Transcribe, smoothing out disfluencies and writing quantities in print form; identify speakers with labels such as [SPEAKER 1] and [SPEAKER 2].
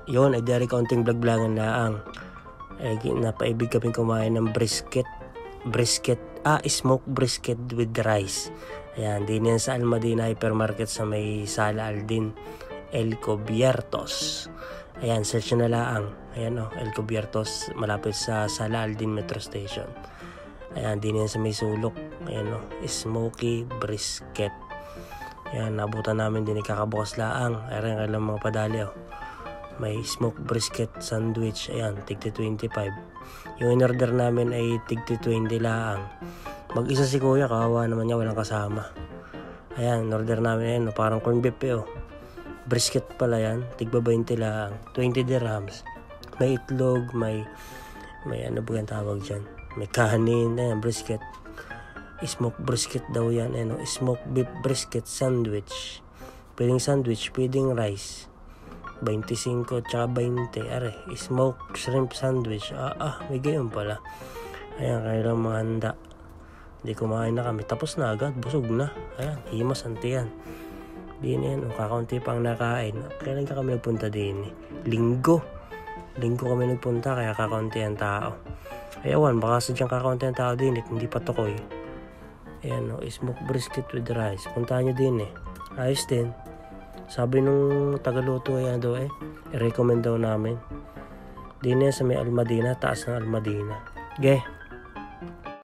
[SPEAKER 1] Yun, ay dari kaunting vlog-vlogan laang. Napaibig kami kumain ng brisket, smoked brisket with rice. Ayan, din yan sa Almadina Hypermarket sa may Sala Aldin, El Cubiertos. Ayan, search na laang. Ayan El Cubiertos, malapit sa Sala Aldin Metro Station. Ayan, din yan sa may sulok. Ayan smoky brisket. Ayan, nabutan namin din ikakabukas laang. Ayan, kailang mga padali May smoked brisket sandwich. Ayan, tigti 25. Yung in-order namin ay tigti 20 laang. Mag-isa si kuya, kawawa naman niya, walang kasama. Ayan, in-order namin parang corn beef brisket pala yan, tigba 20 laang, 20 dirhams. May itlog, may ano ba yung tawag dyan, may kanin. Ayan, brisket, smoked brisket daw yan. Smoked beef brisket sandwich. Pwedeng sandwich, pwedeng rice. 25 tsaka 20. Smoked shrimp sandwich. May gayon pala. Ayan, kailang mga handa. Hindi kumain na kami. Tapos na agad. Busog na. Ayan, himas antiyan. Din yan. Kakaunti pang nakain. Kailan ka kami nagpunta din? Linggo kami nagpunta. Kaya kakaunti ang tao. Ayawan, baka sadyang kakaunti ang tao din. Hindi pa tukoy. Ayan smoked brisket with rice. Puntahan nyo din Ayos din. Sabi nung tagaluto i-recommend daw namin. Din yan sa may Almadina, taas ng Almadina.